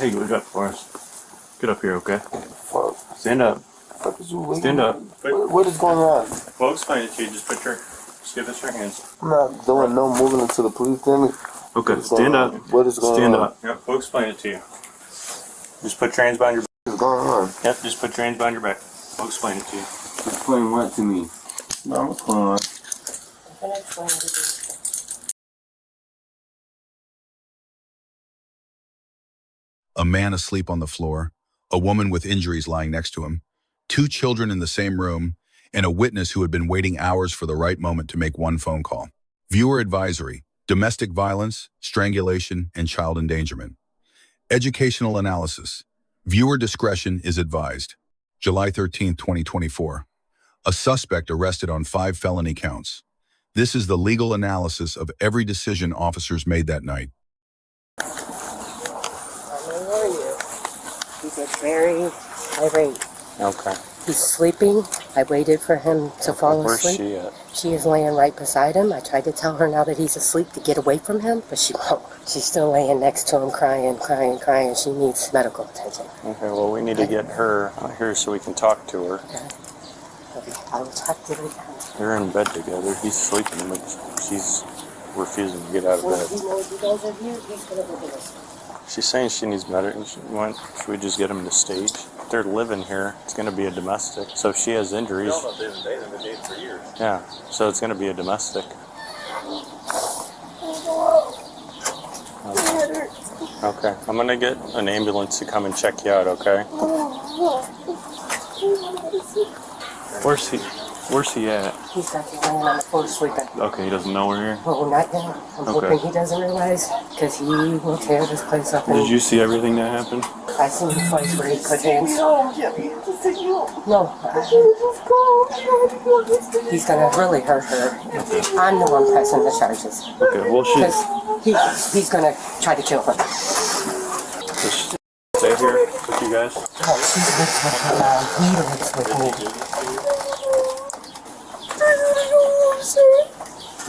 Hey, what you got for us? Get up here, okay? Fuck. Stand up. Fuck is you waiting? Stand up. What is going on? Well, explain it to you. Just give us your hands. I'm not doing no moving until the police tell me. Okay, stand up. What is going Stand on? up. Yep, we'll explain it to you. Just put your hands behind your back. What is going on? Yep, just put your hands behind your back. We'll explain it to you. Explain what to me? No, what's going on? A man asleep on the floor, a woman with injuries lying next to him, 2 children in the same room, and a witness who had been waiting hours for the right moment to make one phone call. Viewer advisory: domestic violence, strangulation, and child endangerment. Educational analysis: viewer discretion is advised. July 13, 2024. A suspect arrested on 5 felony counts. This is the legal analysis of every decision officers made that night. He's a very irate. Okay. He's sleeping. I waited for him to fall asleep. Where's she at? She is laying right beside him. I tried to tell her now that he's asleep to get away from him, but she won't. She's still laying next to him, crying. She needs medical attention. Okay, well, we need to get her out here so we can talk to her. Okay, I will talk to her. They're in bed together. He's sleeping, but she's refusing to get out of Well, bed. he knows you guys are here. He's going to look at us. She's saying she needs medical. Should we just get them to stage? They're living here. It's going to be a domestic. So if she has injuries. They've been dating for years. Yeah, so it's going to be a domestic. Okay, I'm going to get an ambulance to come and check you out, okay? Where's he at? He's got you laying on the floor sleeping. Okay, he doesn't know we're here? Well, not yet. I'm hoping he doesn't realize, because he will tear this place up. Did you see everything that happened? I seen the place where he put hands. No, Jimmy, just take you home. No. He's gonna really hurt her. I'm the one pressing the charges. Okay, well, Because he's gonna try to kill her. just stay here with you guys. Oh, she lives with her mom. He lives with me.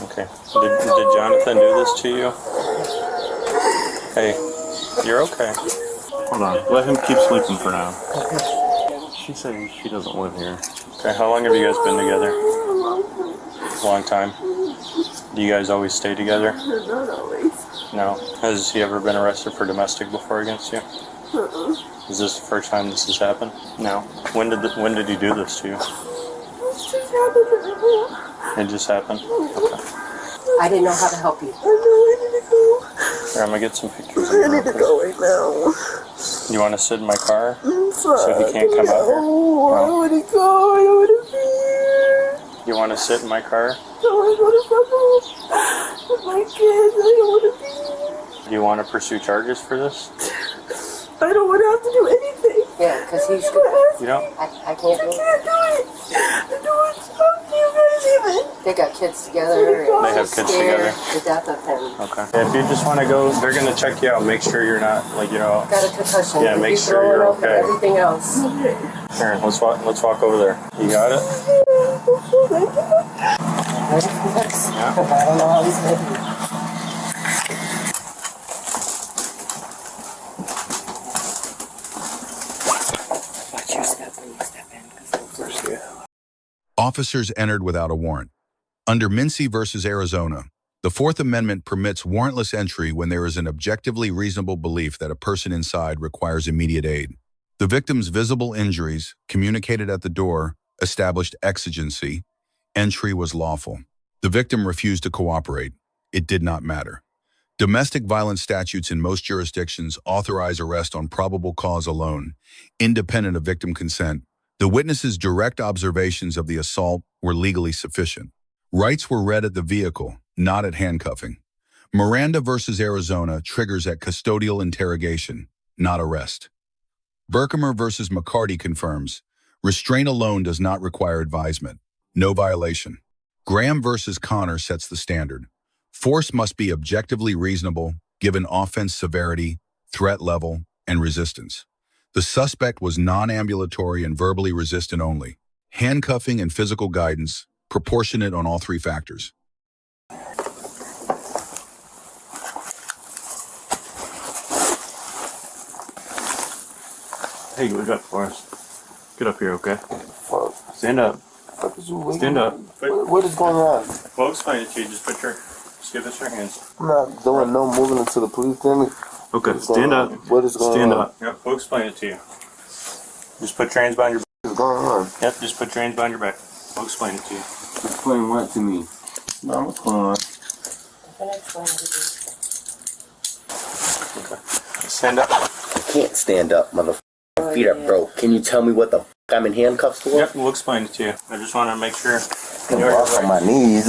Okay. Did Jonathan do this to you? Hey, you're okay. Hold on. Let him keep sleeping for now. She said she doesn't live here. Okay, how long have you guys been together? Long time. Do you guys always stay together? Not always. No. Has he ever been arrested for domestic before against you? Is this the first time this has happened? No. When did he do this to you? It's just happened. It just happened? Okay. I didn't know how to help you. I know I need to go. Here, I'm gonna get some pictures of I you. need to go right now. You want to sit in my car? So he can't come out here? No, I want to go. I don't want to be here. You want to sit in my car? No, I want to go home with my kids. I don't want to be here. Do you want to pursue charges for this? I don't want to have to do anything. Yeah, because he's... You don't? I can't do I it. can't do it. I don't want to talk to you guys even. They got kids together. And They have she's kids scared together. to death of him. Okay. If you just want to go, they're gonna check you out. Make sure you're not got Got a concussion. Yeah, make He's sure you're throwing up okay. and everything else. Here, let's walk over there. You got it? Ready for this? I don't know how he's going to do. Watch your step when you step in. Officers entered without a warrant. Under Mincy versus Arizona, the Fourth Amendment permits warrantless entry when there is an objectively reasonable belief that a person inside requires immediate aid. The victim's visible injuries, communicated at the door, established exigency. Entry was lawful. The victim refused to cooperate. It did not matter. Domestic violence statutes in most jurisdictions authorize arrest on probable cause alone, independent of victim consent. The witness's direct observations of the assault were legally sufficient. Rights were read at the vehicle, not at handcuffing. Miranda versus Arizona triggers at custodial interrogation, not arrest. Berkemer versus McCarty confirms, restraint alone does not require advisement. No violation. Graham versus Connor sets the standard. Force must be objectively reasonable, given offense severity, threat level, and resistance. The suspect was non-ambulatory and verbally resistant only. Handcuffing and physical guidance, proportionate on all 3 factors. Hey, look up for us. Get up here, okay? Fuck. Stand up. Fuck is you waiting? Stand up. What is going on? We'll explain it to you. Just give us your hands. I'm not doing no moving until the police tell me. Okay, stand up. What is going Stand on? up. Yep, we'll explain it to you. Just put your hands behind your back. What is going on? Yep, just put your hands behind your back. We'll explain it to you. Explain what to me? No, what's going on? Okay. Stand up. I can't stand up, motherfucker. My feet are broke. Can you tell me what the f I'm in handcuffs for? Yep, we'll explain it to you. I just want to make sure. I'm off on my knees.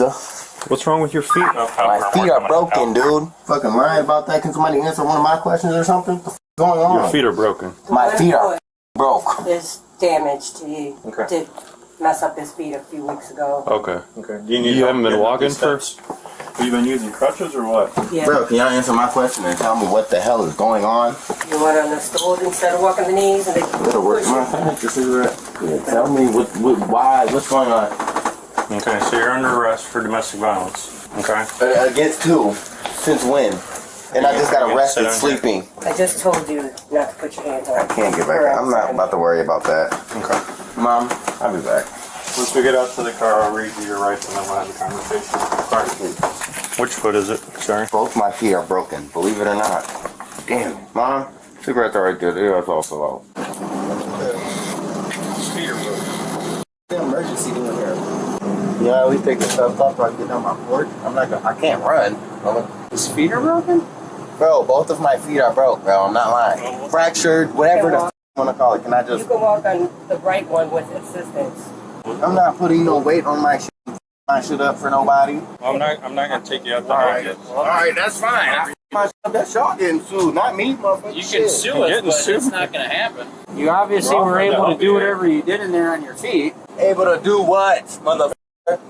What's wrong with your feet? My feet are broken, dude. Fucking lying about that. Can somebody answer one of my questions or something? What the f going on? Your feet are broken. My feet are broke. There's damage to you. Okay. Did mess up his feet a few weeks ago. Okay. Okay. You haven't been walking first? Have you been using crutches or what? Yeah. Bro, can y'all answer my question and tell me what the hell is going on? You went on the stool instead of walking the knees and they It'll work. My cigarette. Yeah, tell me why, what's going on? Okay, so you're under arrest for domestic violence. Okay. Against who? Since when? And I just got arrested sleeping. I just told you not to put your hands on. I can't get back. I'm not about to worry about that. Okay. Mom, I'll be back. Once we get out to the car, I'll read you your rights and then we'll have a conversation. Right. Which foot is it? Sorry. Both my feet are broken, believe it or not. Damn it. Mom, cigarettes are right there. Yeah, that's also out. Feet are broken. The emergency doing here. You know, at least take the stuff off so I can get on my porch. I can't run. His feet are broken? Bro, both of my feet are broke, bro. I'm not lying. Fractured, whatever the f you want to call it. Can I You just... can walk on the right one with assistance. I'm not putting no weight on my shit. My shit up for nobody. I'm not gonna take you out the Alright, alright, that's fine. That's y'all getting sued, not me, motherfucker. You can sue us, getting but sued. it's not going to happen. You obviously were able to do whatever you did in there on your feet. Able to do what, motherfucker?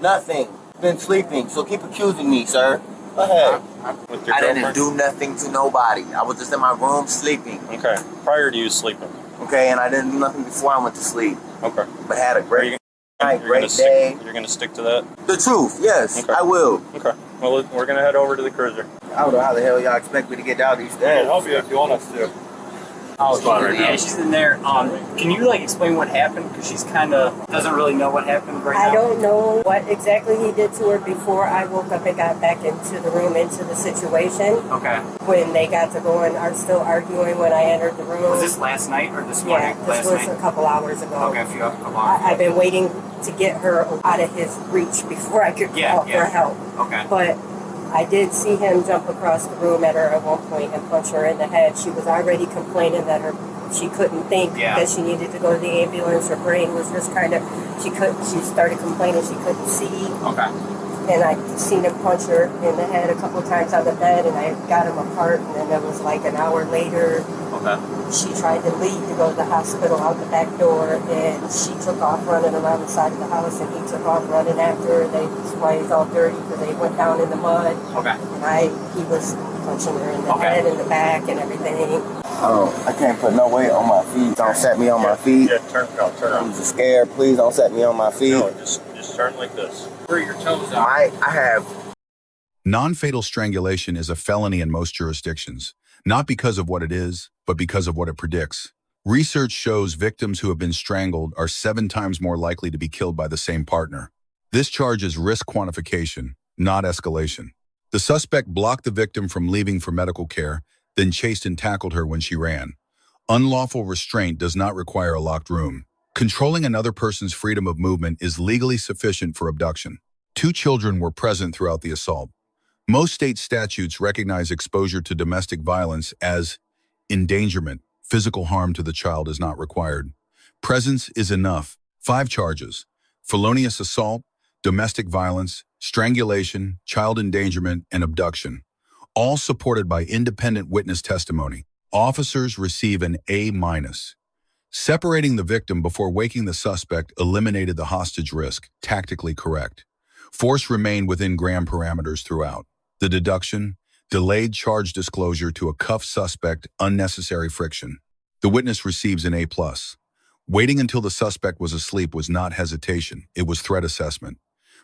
Nothing. Been sleeping, so keep accusing me, sir. Go ahead. With your I didn't girlfriend? do nothing to nobody. I was just in my room sleeping. Okay. Prior to you sleeping. Okay, and I didn't do nothing before I went to sleep. Okay. But had a great night, You're great gonna day. You're gonna stick to that? The truth, yes, Okay. I will. Okay. Well, we're gonna head over to the cruiser. I don't know how the hell y'all expect me to get down these stairs. help you if you want us to. Oh, Spot right now. yeah, she's in there. Can you explain what happened? Because she's kind of doesn't really know what happened right now. I don't know what exactly he did to her before I woke up and got back into the room, into the situation. Okay. When they got to going, are still arguing when I entered the room. Was this last night or this morning? Yeah, this last was night. a couple hours ago. Okay, a couple hours. I've been waiting to get her out of his reach before I could call for help. Okay. But I did see him jump across the room at her at one point and punch her in the head. She was already complaining that she couldn't think because she needed to go to the ambulance. Her brain was just kind of, she started complaining she couldn't see. Okay. And I seen him punch her in the head a couple times on the bed, and I got him apart, and then it was like an hour later. Okay. She tried to leave to go to the hospital out the back door, and she took off running around the side of the house, and he took off running after her. That's why he's all dirty, because they went down in the mud. Okay. And he was punching her in the head and the back and everything. I can't put no weight on my feet. Don't set me on my feet. Yeah, turn I'm around. just scared. Please don't set me on my feet. No, just turn like this. Where your toes are. I have... Non-fatal strangulation is a felony in most jurisdictions, not because of what it is, but because of what it predicts. Research shows victims who have been strangled are 7 times more likely to be killed by the same partner. This charge is risk quantification, not escalation. The suspect blocked the victim from leaving for medical care, then chased and tackled her when she ran. Unlawful restraint does not require a locked room. Controlling another person's freedom of movement is legally sufficient for abduction. 2 children were present throughout the assault. Most state statutes recognize exposure to domestic violence as endangerment. Physical harm to the child is not required. Presence is enough. 5 charges: felonious assault, domestic violence, strangulation, child endangerment, and abduction. All supported by independent witness testimony. Officers receive an A-. Separating the victim before waking the suspect eliminated the hostage risk, tactically correct. Force remained within gram parameters throughout. The deduction: delayed charge disclosure to a cuffed suspect, unnecessary friction. The witness receives an A+. Waiting until the suspect was asleep was not hesitation, it was threat assessment.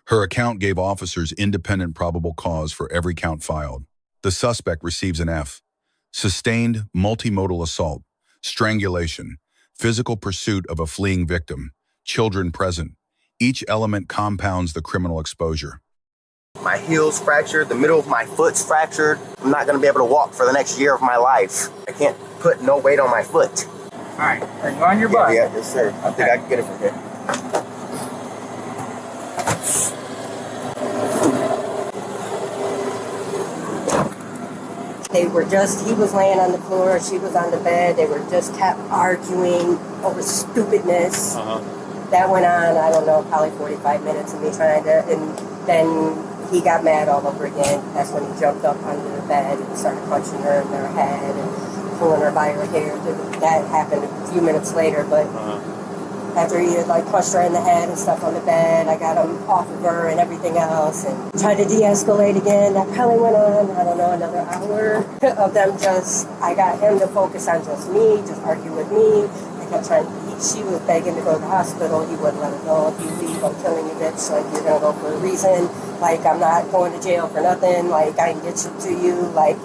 Her account gave officers independent probable cause for every count filed. The suspect receives an F. Sustained multimodal assault, strangulation, physical pursuit of a fleeing victim, children present. Each element compounds the criminal exposure. My heel's fractured, the middle of my foot's fractured. I'm not gonna be able to walk for the next year of my life. I can't put no weight on my foot. All right, are you on your butt? Yeah, yes sir. I think I can get it from here. He was laying on the floor, she was on the bed. They were just kept arguing over stupidness. That went on, I don't know, probably 45 minutes of me trying to, and then he got mad all over again. That's when he jumped up under the bed and started punching her in her head and pulling her by her hair. That happened a few minutes later, but after he had like punched her in the head and stuff on the bed, I got him off of her and everything else and tried to de-escalate again. That probably went on, I don't know, another hour of them I got him to focus on just me, just argue with me. I kept trying, she was begging to go to the hospital. He wouldn't let her go. If you leave, I'm killing you, bitch. Like, you're gonna go for a reason. Like, I'm not going to jail for nothing. Like, I can get you to you. Like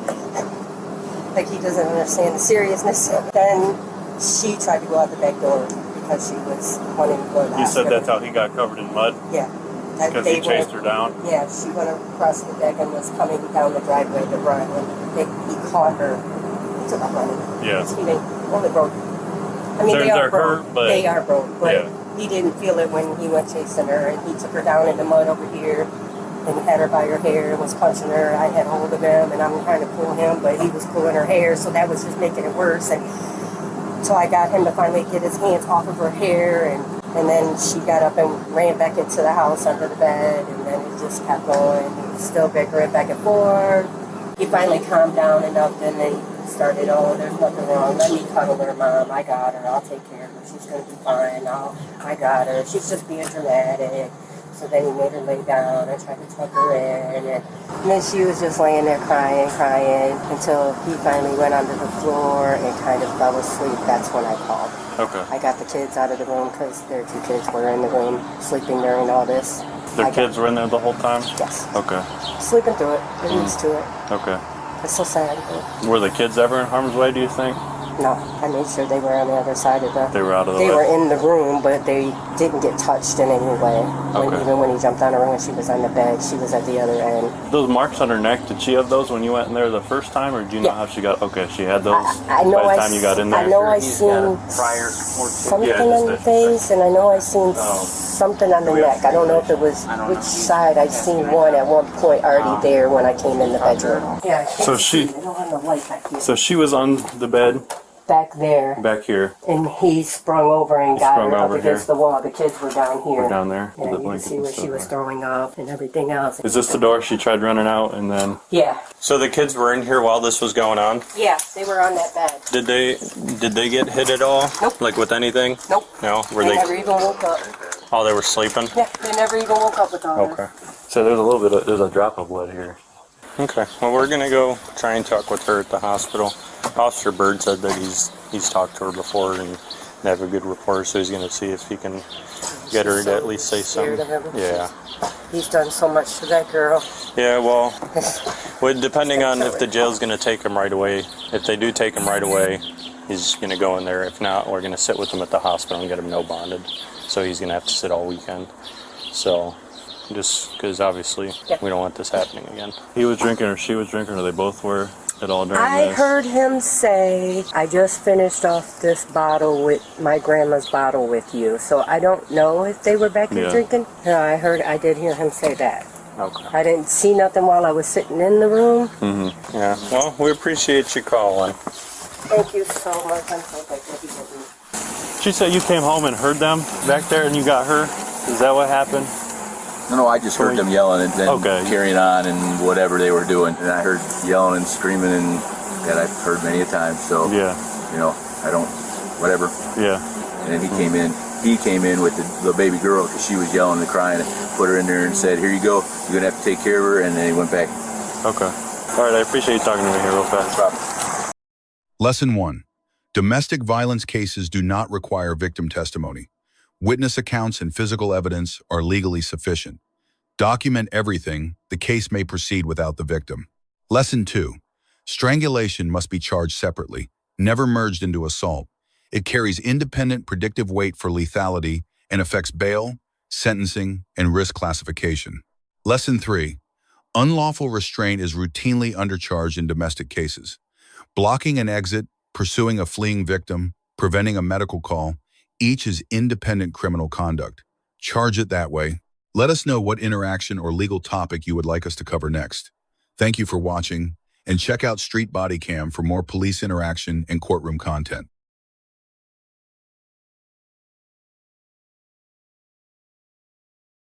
he doesn't understand the seriousness. Then she tried to go out the back door because she was wanting to go to the hospital. You said that's how he got covered in mud? Yeah. Because he chased her down? Yeah, she went across the deck and was coming down the driveway to run. And he caught her. He took off running. Yeah. His feet only broke. I mean, they are broke. They are broke, but he didn't feel it when he went chasing her, and he took her down in the mud over here and had her by her hair and was punching her. I had hold of him, and I'm trying to pull him, but he was pulling her hair, so that was just making it worse. And so I got him to finally get his hands off of her hair, and then she got up and ran back into the house under the bed, and then it just kept going. He was still bickering back and forth. He finally calmed down enough, and then he started, oh, there's nothing wrong. Let me cuddle her, Mom. I got her. I'll take care of her. She's going to be fine. I got her. She's just being dramatic. So then he made her lay down and tried to tuck her in. And then she was just laying there crying, until he finally went onto the floor and kind of fell asleep. That's when I called. Okay. I got the kids out of the room because their two kids were in the room sleeping during all this. Their kids were in there the whole time? Yes. Okay. Sleeping through it. They're used to it. Okay. It's so sad. Were the kids ever in harm's way, do you think? No, I made sure they were on the other side of the... They were out of the way? They were in the room, but they didn't get touched in any way. Okay. Even when he jumped on her when she was on the bed, she was at the other end. Those marks on her neck, did she have those when you went in there the first time, or do you know how she got... Okay, she had those I know by the time you got in there? I know I seen something on the face, and I know I seen something on the neck. I don't know if it was which side. I seen one at one point already there when I came in the bedroom. Yeah. So she... They don't have the light back here. So she was on the bed... Back there. Back here. And he sprung over and got her up against here. the wall. The kids were down here. We're down there. Yeah, you can see where she was throwing up and everything else. Is this the door she tried running out and then... Yeah. So the kids were in here while this was going on? Yeah, they were on that bed. Did they get hit at all? Nope. Like with anything? Nope. No? Were They never even woke up. Oh, they were sleeping? Yeah, they never even woke up with all Okay. So there's a drop of blood here. Okay. Well, we're gonna go try and talk with her at the hospital. Officer Bird said that he's talked to her before and they have a good rapport, so he's gonna see if he can get her to at least say something. Yeah. He's done so much to that girl. Yeah, well, depending on if the jail's gonna take him right away. If they do take him right away, he's gonna go in there. If not, we're gonna sit with him at the hospital and get him no bonded. So he's gonna have to sit all weekend. So. Just because obviously we don't want this happening again. He was drinking or she was drinking or they both were at all during I this? heard him say, I just finished off this bottle with my grandma's bottle with you. So I don't know if they were back here drinking. No, I did hear him say that. Okay. I didn't see nothing while I was sitting in the room. Mm-hmm. Yeah. Well, we appreciate you calling. Thank you so much. I'm so thankful you did me. She said you came home and heard them back there and you got her? Is that what happened? No, I just heard them yelling and then carrying on and whatever they were doing. And I heard yelling and screaming and that I've heard many a time. So, you know, I don't, whatever. Yeah. And then he came in. He came in with the baby girl because she was yelling and crying and put her in there and said, here you go. You're going to have to take care of her. And then he went back. Okay. All right. I appreciate you talking to me here real fast. No problem. Lesson 1. Domestic violence cases do not require victim testimony. Witness accounts and physical evidence are legally sufficient. Document everything, the case may proceed without the victim. Lesson 2. Strangulation must be charged separately, never merged into assault. It carries independent predictive weight for lethality and affects bail, sentencing, and risk classification. Lesson 3. Unlawful restraint is routinely undercharged in domestic cases. Blocking an exit, pursuing a fleeing victim, preventing a medical call, each is independent criminal conduct. Charge it that way. Let us know what interaction or legal topic you would like us to cover next. Thank you for watching, and check out Street Bodycam for more police interaction and courtroom content.